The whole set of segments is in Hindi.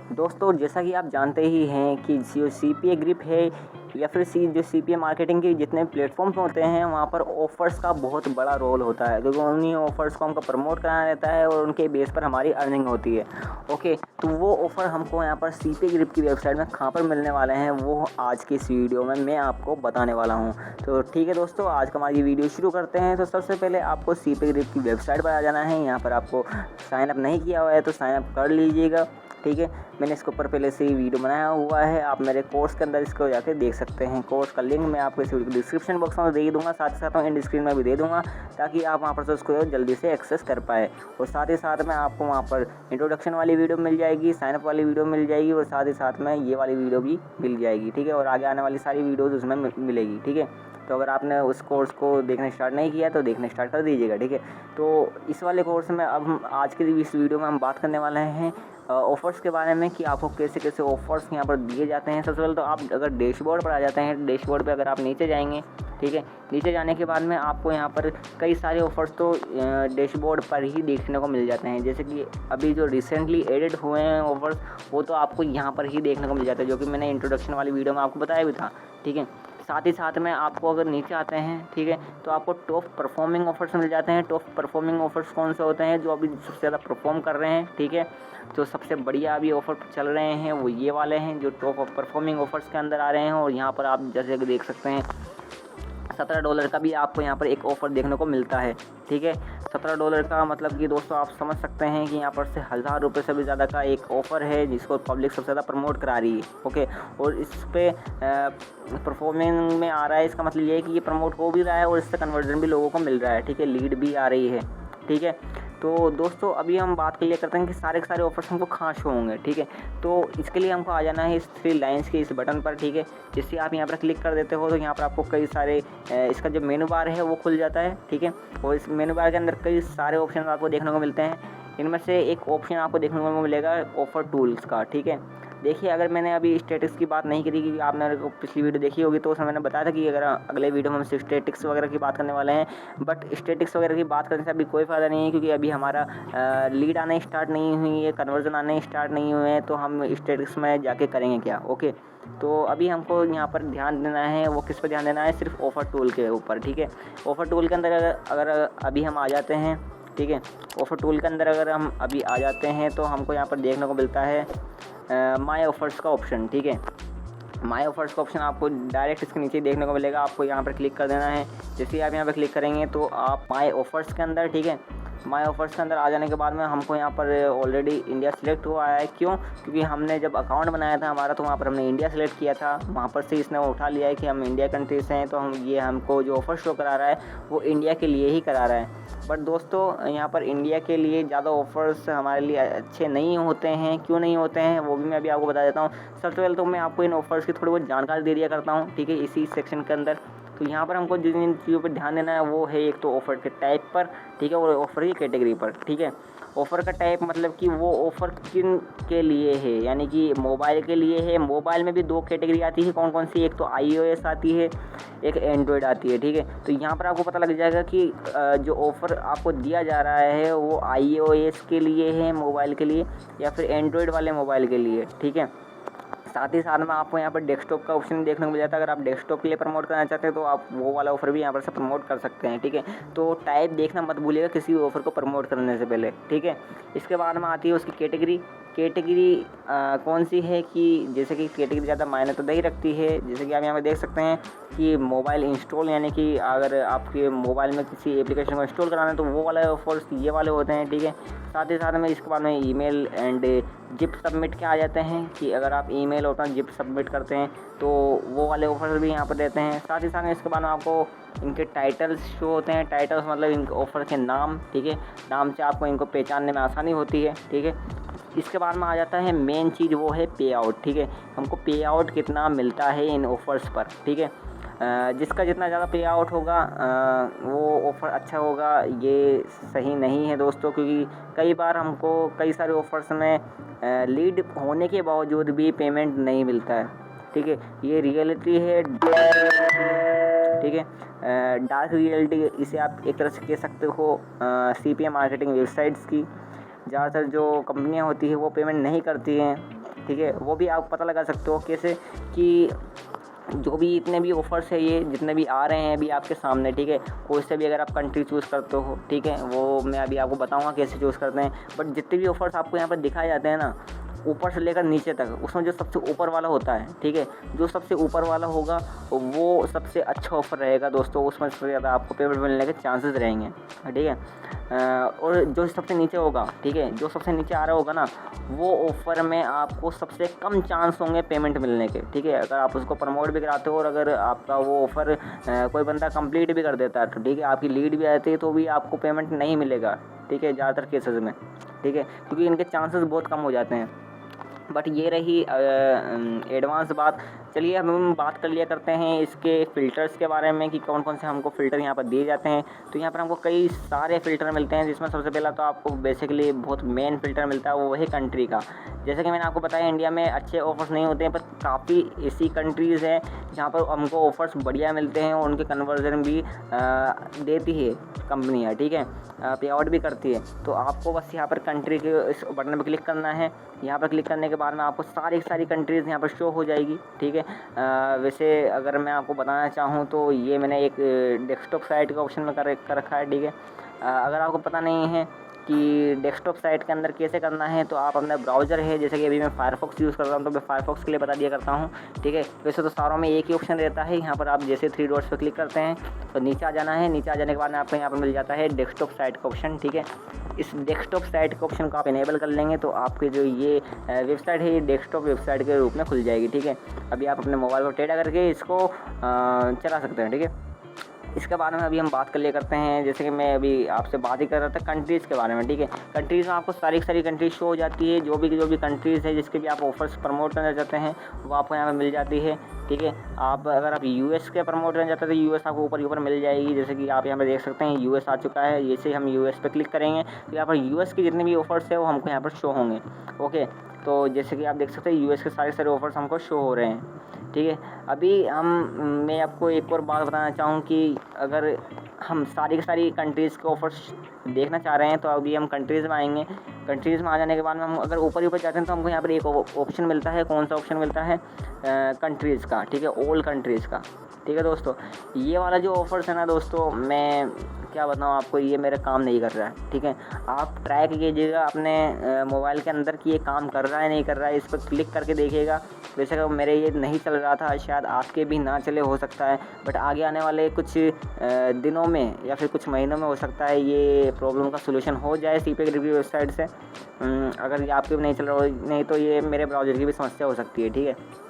दोस्तों जैसा कि आप जानते ही हैं कि जो सीपीए ग्रिप है या फिर जो सीपीए मार्केटिंग के जितने प्लेटफॉर्म्स होते हैं वहाँ पर ऑफ़र्स का बहुत बड़ा रोल होता है, क्योंकि उन्हीं ऑफ़र्स को हमको प्रमोट कराना रहता है और उनके बेस पर हमारी अर्निंग होती है। ओके, तो वो ऑफ़र हमको यहाँ पर सीपीए ग्रिप की वेबसाइट में कहाँ पर मिलने वाले हैं वो आज की इस वीडियो में मैं आपको बताने वाला हूँ। तो ठीक है दोस्तों, आज का हमारी वीडियो शुरू करते हैं। तो सबसे पहले आपको सीपीए ग्रिप की वेबसाइट पर आ जाना है। यहाँ पर आपको साइन अप नहीं किया हुआ है तो साइन अप कर लीजिएगा। ठीक है, मैंने इसके ऊपर पहले से ही वीडियो बनाया हुआ है, आप मेरे कोर्स के अंदर इसको जाके देख सकते हैं। कोर्स का लिंक मैं आपको इस वीडियो के डिस्क्रिप्शन बॉक्स में दे ही दूँगा, साथ ही साथ मैं एंड स्क्रीन में भी दे दूँगा, ताकि आप वहाँ पर से उसको जल्दी से एक्सेस कर पाए। और साथ ही साथ में आपको वहाँ पर इंट्रोडक्शन वाली वीडियो मिल जाएगी, साइनअप वाली वीडियो मिल जाएगी और साथ ही साथ में ये वाली वीडियो भी मिल जाएगी। ठीक है, और आगे आने वाली सारी वीडियोज़ उसमें मिलेगी। ठीक है, तो अगर आपने उस कोर्स को देखना स्टार्ट नहीं किया तो देखना स्टार्ट कर दीजिएगा। ठीक है, तो इस वाले कोर्स में अब हम आज की इस वीडियो में हम बात करने वाले हैं ऑफ़र्स के बारे में कि आपको कैसे कैसे ऑफ़र्स यहाँ पर दिए जाते हैं। सबसे पहले तो आप अगर डैशबोर्ड पर आ जाते हैं, डैशबोर्ड पे अगर आप नीचे जाएंगे, ठीक है, नीचे जाने के बाद में आपको यहाँ पर कई सारे ऑफ़र्स तो डैशबोर्ड पर ही देखने को मिल जाते हैं। जैसे कि अभी जो रिसेंटली एडेड हुए हैं ऑफ़र्स, वो तो आपको यहाँ पर ही देखने को मिल जाता है, जो कि मैंने इंट्रोडक्शन वाली वीडियो में आपको बताया भी था। ठीक है, साथ ही साथ में आपको अगर नीचे आते हैं, ठीक है, तो आपको टॉप परफॉर्मिंग ऑफर्स मिल जाते हैं। टॉप परफॉर्मिंग ऑफर्स कौन से होते हैं? जो अभी सबसे ज़्यादा परफॉर्म कर रहे हैं। ठीक है, तो सबसे बढ़िया अभी ऑफ़र चल रहे हैं वो ये वाले हैं जो टॉप परफॉर्मिंग ऑफर्स के अंदर आ रहे हैं। और यहाँ पर आप जैसे कि देख सकते हैं $17 का भी आपको यहाँ पर एक ऑफ़र देखने को मिलता है। ठीक है, $17 का मतलब कि दोस्तों आप समझ सकते हैं कि यहाँ पर से ₹1000 से भी ज़्यादा का एक ऑफ़र है जिसको पब्लिक सबसे ज़्यादा प्रमोट करा रही है। ओके, और इस पे परफॉर्मिंग में आ रहा है, इसका मतलब ये है कि ये प्रमोट हो भी रहा है और इससे कन्वर्जन भी लोगों को मिल रहा है। ठीक है, लीड भी आ रही है। ठीक है, तो दोस्तों अभी हम बात क्लियर करते हैं कि सारे के सारे ऑफर्स हमको कहाँ शो होंगे। ठीक है, तो इसके लिए हमको आ जाना है इस 3 लाइन्स के इस बटन पर। ठीक है, जिससे आप यहाँ पर क्लिक कर देते हो तो यहाँ पर आपको कई सारे इसका जो मेनू बार है वो खुल जाता है। ठीक है, और इस मेनू बार के अंदर कई सारे ऑप्शन आपको देखने को मिलते हैं। इनमें से एक ऑप्शन आपको देखने को मिलेगा ऑफ़र टूल्स का। ठीक है, देखिए अगर मैंने अभी स्टैटिक्स की बात नहीं करी, क्योंकि आपने मेरे को पिछली वीडियो देखी होगी तो उसमें मैंने बताया था कि अगर अगले वीडियो में हम स्टैटिक्स वगैरह की बात करने वाले हैं। बट स्टैटिक्स वगैरह की बात करने से अभी कोई फ़ायदा नहीं है, क्योंकि अभी हमारा लीड आने स्टार्ट नहीं हुई है, कन्वर्जन आने स्टार्ट नहीं हुए हैं, तो हम स्टैटिक्स में जाके करेंगे क्या। ओके, तो अभी हमको यहाँ पर ध्यान देना है, वो किस पर ध्यान देना है? सिर्फ ऑफ़र टूल के ऊपर। ठीक है, ऑफ़र टूल के अंदर अगर अभी हम आ जाते हैं, ठीक है, ऑफ़र टूल के अंदर अगर हम अभी आ जाते हैं तो हमको यहाँ पर देखने को मिलता है माय ऑफ़र्स का ऑप्शन। ठीक है, माय ऑफ़र्स का ऑप्शन आपको डायरेक्ट इसके नीचे देखने को मिलेगा। आपको यहाँ पर क्लिक कर देना है। जैसे ही आप यहाँ पर क्लिक करेंगे तो आप माय ऑफ़र्स के अंदर, ठीक है, माय ऑफ़र्स के अंदर आ जाने के बाद में हमको यहाँ पर ऑलरेडी इंडिया सिलेक्ट हुआ है। क्यों? क्योंकि हमने जब अकाउंट बनाया था हमारा तो वहाँ पर हमने इंडिया सेलेक्ट किया था, वहाँ पर से इसने उठा लिया है कि हम इंडिया कंट्री से हैं, तो हमको जो ऑफ़र शो करा रहा है वो इंडिया के लिए ही करा रहा है। बट दोस्तों यहाँ पर इंडिया के लिए ज़्यादा ऑफ़र्स हमारे लिए अच्छे नहीं होते हैं। क्यों नहीं होते हैं वो भी मैं अभी आपको बता देता हूँ। सबसे पहले तो मैं आपको इन ऑफ़र्स की थोड़ी बहुत जानकारी दे दिया करता हूँ। ठीक है, इसी सेक्शन के अंदर तो यहाँ पर हमको जिन चीज़ों पर ध्यान देना है वो है एक तो ऑफ़र के टाइप पर, ठीक है, और ऑफ़र की कैटेगरी पर। ठीक है, ऑफ़र का टाइप मतलब कि वो ऑफ़र किन के लिए है, यानी कि मोबाइल के लिए है। मोबाइल में भी 2 कैटेगरी आती है, कौन कौन सी? एक तो iOS आती है, एक एंड्रॉयड आती है। ठीक है, तो यहाँ पर आपको पता लग जाएगा कि जो ऑफ़र आपको दिया जा रहा है वो iOS के लिए है मोबाइल के लिए, या फिर एंड्रॉयड वाले मोबाइल के लिए। ठीक है, साथ ही साथ में आपको यहाँ पर डेस्कटॉप का ऑप्शन देखने को मिल जाता है। अगर आप डेस्कटॉप के लिए प्रमोट करना चाहते हैं तो आप वो वाला ऑफ़र भी यहाँ पर से प्रमोट कर सकते हैं। ठीक है, तो टाइप देखना मत भूलिएगा किसी भी ऑफ़र को प्रमोट करने से पहले। ठीक है, इसके बाद में आती है उसकी कैटेगरी। कैटेगरी कौन सी है कि जैसे कि कैटेगरी ज़्यादा मायने तो नहीं रखती है। जैसे कि आप यहाँ पर देख सकते हैं कि मोबाइल इंस्टॉल, यानी कि अगर आपके मोबाइल में किसी एप्लीकेशन को इंस्टॉल कराना है तो वो वाले ऑफ़र्स ये वाले होते हैं। ठीक है, साथ ही साथ में इसके बाद में ईमेल एंड जिप सबमिट के आ जाते हैं कि अगर आप ईमेल और जिप सबमिट करते हैं तो वो वाले ऑफ़र भी यहाँ पर देते हैं। साथ ही साथ में इसके बाद में आपको इनके टाइटल्स शो होते हैं। टाइटल्स मतलब इनके ऑफ़र के नाम। ठीक है, नाम से आपको इनको पहचानने में आसानी होती है। ठीक है, इसके बाद में आ जाता है मेन चीज़, वो है पे आउट। ठीक है, हमको पे आउट कितना मिलता है इन ऑफ़र्स पर। ठीक है, जिसका जितना ज़्यादा पे आउट होगा वो ऑफ़र अच्छा होगा, ये सही नहीं है दोस्तों, क्योंकि कई बार हमको कई सारे ऑफ़र्स में लीड होने के बावजूद भी पेमेंट नहीं मिलता है। ठीक है, ये रियलिटी है। ठीक है, डार्क रियलिटी इसे आप एक तरह से कह सकते हो सीपीए मार्केटिंग वेबसाइट्स की। ज़्यादातर जो कंपनियां होती है वो पेमेंट नहीं करती हैं। ठीक है, वो भी आप पता लगा सकते हो कैसे कि जो भी इतने भी ऑफ़र्स है, ये जितने भी आ रहे हैं अभी आपके सामने, ठीक है, कोई से भी अगर आप कंट्री चूज़ करते हो, ठीक है, वो मैं अभी आपको बताऊंगा कैसे चूज़ करते हैं। बट जितने भी ऑफ़र्स आपको यहाँ पर दिखाए जाते हैं ना, ऊपर से लेकर नीचे तक, उसमें जो सबसे ऊपर वाला होता है, ठीक है, जो सबसे ऊपर वाला होगा वो सबसे अच्छा ऑफ़र रहेगा दोस्तों, उसमें सबसे ज़्यादा आपको पेमेंट मिलने के चांसेस रहेंगे, ठीक है। और जो सबसे नीचे होगा, ठीक है, जो सबसे नीचे आ रहा होगा ना, वो ऑफ़र में आपको सबसे कम चांस होंगे पेमेंट मिलने के, ठीक है। अगर आप उसको प्रमोट भी कराते हो और अगर आपका वो ऑफ़र कोई बंदा कंप्लीट भी कर देता है, तो ठीक है, आपकी लीड भी आती है तो भी आपको पेमेंट नहीं मिलेगा, ठीक है, ज़्यादातर केसेस में, ठीक है, क्योंकि इनके चांसेस बहुत कम हो जाते हैं। बट ये रही एडवांस बात। चलिए अब हम बात कर लिया करते हैं इसके फ़िल्टर्स के बारे में कि कौन कौन से हमको फ़िल्टर यहाँ पर दिए जाते हैं। तो यहाँ पर हमको कई सारे फ़िल्टर मिलते हैं, जिसमें सबसे पहला तो आपको बेसिकली बहुत मेन फ़िल्टर मिलता है, वो वही कंट्री का। जैसे कि मैंने आपको बताया, इंडिया में अच्छे ऑफ़र्स नहीं होते हैं, पर काफ़ी ऐसी कंट्रीज़ हैं जहाँ पर हमको ऑफ़र्स बढ़िया मिलते हैं और उनके कन्वर्जन भी देती है कंपनियाँ, ठीक है, पे आउट भी करती है। तो आपको बस यहाँ पर कंट्री के इस बटन पर क्लिक करना है। यहाँ पर क्लिक करने के बाद में आपको सारी कंट्रीज़ यहाँ पर शो हो जाएगी, ठीक है। वैसे अगर मैं आपको बताना चाहूँ तो ये मैंने एक डेस्कटॉप साइट का ऑप्शन में कर रखा है, ठीक है। अगर आपको पता नहीं है कि डेस्कटॉप साइट के अंदर कैसे करना है, तो आप अपना ब्राउज़र है, जैसे कि अभी मैं फायरफॉक्स यूज़ कर रहा हूँ, तो मैं फायरफॉक्स के लिए बता दिया करता हूँ, ठीक है। वैसे तो सारों में एक ही ऑप्शन रहता है। यहाँ पर आप जैसे 3 डॉट्स पर क्लिक करते हैं तो नीचे आ जाना है। नीचे आ जाने के बाद में आपको यहाँ पर मिल जाता है डेस्कटॉप साइट का ऑप्शन, ठीक है। इस डेस्कटॉप साइट के ऑप्शन को आप इनेबल कर लेंगे तो आपके जो ये वेबसाइट है, ये डेस्कटॉप वेबसाइट के रूप में खुल जाएगी, ठीक है। अभी आप अपने मोबाइल को टेढ़ा करके इसको चला सकते हैं, ठीक है। इसके बारे में अभी हम बात कर लिया करते हैं, जैसे कि मैं अभी आपसे बात ही कर रहा था कंट्रीज़ के बारे में, ठीक है। कंट्रीज़ में आपको सारी कंट्रीज़ शो हो जाती है, जो भी कंट्रीज़ है जिसके भी आप ऑफर्स प्रमोट करना चाहते हैं वो आपको यहाँ पर मिल जाती है, ठीक है। अगर आप यूएस के प्रमोट करना चाहते हैं तो यूएस आपको ऊपर मिल जाएगी, जैसे कि आप यहाँ पर देख सकते हैं यूएस आ चुका है। जैसे हम यूएस पे क्लिक करेंगे तो यहाँ पर यूएस के जितने भी ऑफर्स है वो हमको यहाँ पर शो होंगे, ओके। तो जैसे कि आप देख सकते हैं यूएस के सारे ऑफर्स हमको शो हो रहे हैं, ठीक है। अभी मैं आपको एक और बात बताना चाहूँ कि अगर हम सारी की सारी कंट्रीज़ के ऑफर्स देखना चाह रहे हैं तो अभी हम कंट्रीज़ में आएंगे। कंट्रीज़ में आ जाने के बाद में हम अगर ऊपर जाते हैं तो हमको यहाँ पर एक ऑप्शन मिलता है। कौन सा ऑप्शन मिलता है? कंट्रीज़ का, ठीक है, ऑल कंट्रीज़ का, ठीक है दोस्तों। ये वाला जो ऑफ़र्स है ना दोस्तों, मैं क्या बताऊँ आपको, ये मेरा काम नहीं कर रहा है, ठीक है। आप ट्राई कीजिएगा अपने मोबाइल के अंदर कि ये काम कर रहा है नहीं कर रहा है, इस पर क्लिक करके देखिएगा। वैसे कि मेरे ये नहीं चल रहा था, शायद आपके भी ना चले, हो सकता है, बट आगे आने वाले कुछ दिनों में या फिर कुछ महीनों में हो सकता है ये प्रॉब्लम का सोल्यूशन हो जाए सीपीए रिव्यू वेबसाइट से। अगर ये आपके भी नहीं चल रहा हो, नहीं तो ये मेरे ब्राउज़र की भी समस्या हो सकती है, ठीक है।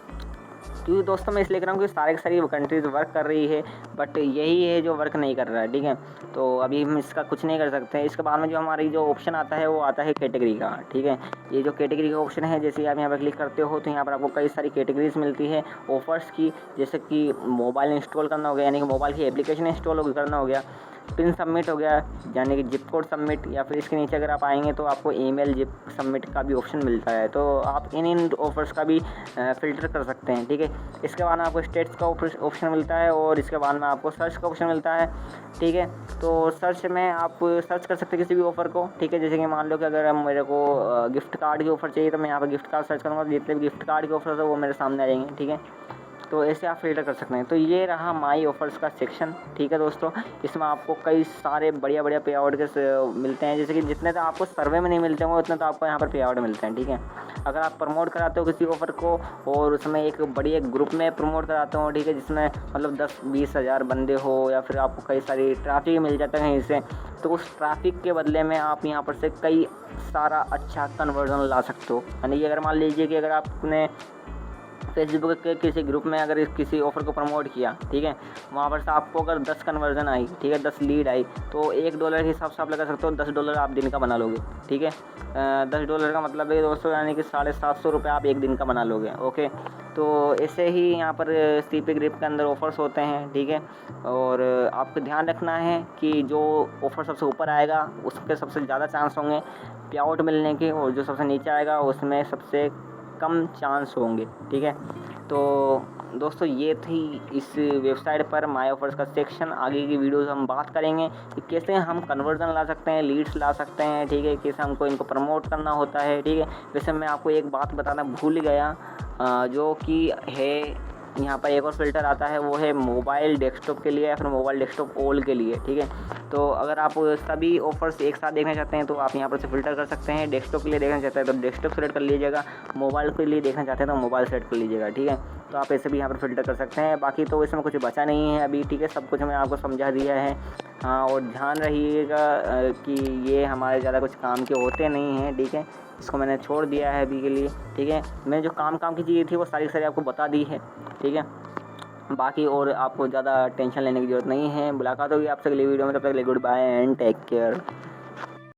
क्योंकि दोस्तों मैं इसलिए कह रहा हूँ कि सारी की सारी कंट्रीज़ वर्क कर रही है, बट यही है जो वर्क नहीं कर रहा है, ठीक है। तो अभी हम इसका कुछ नहीं कर सकते हैं। इसके बाद में जो हमारी जो ऑप्शन आता है वो आता है कैटेगरी का, ठीक है। ये जो कैटेगरी का ऑप्शन है, जैसे आप यहाँ पर क्लिक करते हो तो यहाँ पर आपको कई सारी कैटेगरीज मिलती है ऑफ़र्स की, जैसे कि मोबाइल इंस्टॉल करना हो गया, यानी कि मोबाइल की एप्लीकेशन इंस्टॉल करना हो गया, पिन सबमिट हो गया, यानी कि जिप कोड सबमिट, या फिर इसके नीचे अगर आप आएंगे तो आपको ईमेल जिप सबमिट का भी ऑप्शन मिलता है। तो आप इन ऑफ़र्स का भी फ़िल्टर कर सकते हैं, ठीक है। इसके बाद में आपको स्टेट्स का ऑप्शन मिलता है और इसके बाद में आपको सर्च का ऑप्शन मिलता है, ठीक है। तो सर्च में आप सर्च कर सकते हैं किसी भी ऑफ़र को, ठीक है। जैसे कि मान लो कि अगर मेरे को गिफ्ट कार्ड के ऑफ़र चाहिए तो मैं यहाँ पर गिफ्ट कार्ड सर्च करूँगा, जितने भी गिफ्ट कार्ड के ऑफ़र है वो मेरे सामने आ जाएंगे, ठीक है। तो ऐसे आप फ़िल्टर कर सकते हैं। तो ये रहा माई ऑफ़र्स का सेक्शन, ठीक है दोस्तों। इसमें आपको कई सारे बढ़िया पे आउट के मिलते हैं, जैसे कि जितने तो आपको सर्वे में नहीं मिलते होंगे उतने तो आपको यहाँ पर पे आउट मिलते हैं, ठीक है। अगर आप प्रमोट कराते हो किसी ऑफ़र को और उसमें एक बढ़िया ग्रुप में प्रमोट कराते हो, ठीक है, जिसमें मतलब 10-20 हज़ार बंदे हो, या फिर आपको कई सारी ट्रैफिक मिल जाता है कहीं से, तो उस ट्रैफिक के बदले में आप यहाँ पर से कई सारा अच्छा कन्वर्जन ला सकते हो। यानी कि अगर मान लीजिए कि अगर आपने फेसबुक के किसी ग्रुप में अगर किसी ऑफ़र को प्रमोट किया, ठीक है, वहाँ पर से आपको अगर 10 कन्वर्जन आई, ठीक है, 10 लीड आई, तो $1 के हिसाब से आप लगा सकते हो $10 आप दिन का बना लोगे, ठीक है। $10 का मतलब है दोस्तों, यानी कि 750 रुपये आप एक दिन का बना लोगे, ओके। तो ऐसे ही यहाँ पर सीपीए ग्रिप के अंदर ऑफ़र्स होते हैं, ठीक है। और आपको ध्यान रखना है कि जो ऑफ़र सबसे ऊपर आएगा उसके सबसे ज़्यादा चांस होंगे पे आउट मिलने के, और जो सबसे नीचे आएगा उसमें सबसे कम चांस होंगे, ठीक है। तो दोस्तों ये थी इस वेबसाइट पर माय ऑफर्स का सेक्शन। आगे की वीडियोस हम बात करेंगे कि कैसे हम कन्वर्जन ला सकते हैं, लीड्स ला सकते हैं, ठीक है, कैसे हमको इनको प्रमोट करना होता है, ठीक है। वैसे मैं आपको एक बात बताना भूल गया, जो कि है यहाँ पर एक और फ़िल्टर आता है, वो है मोबाइल डेस्कटॉप के लिए या फिर मोबाइल डेस्कटॉप ऑल के लिए, ठीक है। तो अगर आप सभी ऑफर्स एक साथ देखना चाहते हैं तो आप यहाँ पर से फ़िल्टर कर सकते हैं। डेस्कटॉप के लिए देखना चाहते हैं तो डेस्कटॉप सेलेक्ट कर लीजिएगा, मोबाइल के लिए देखना चाहते हैं तो मोबाइल सेलेक्ट कर लीजिएगा, ठीक है। तो आप ऐसे भी यहाँ पर फ़िल्टर कर सकते हैं। बाकी तो इसमें कुछ बचा नहीं है अभी, ठीक है, सब कुछ मैं आपको समझा दिया है। हाँ, और ध्यान रखिएगा कि ये हमारे ज़्यादा कुछ काम के होते नहीं हैं, ठीक है। इसको मैंने छोड़ दिया है अभी के लिए, ठीक है। मैंने जो काम की चीज़ें थी वो सारी आपको बता दी है, ठीक है। बाकी और आपको ज़्यादा टेंशन लेने की ज़रूरत नहीं है। मुलाकात होगी आपसे अगली वीडियो में, तब तक के लिए goodbye and take care.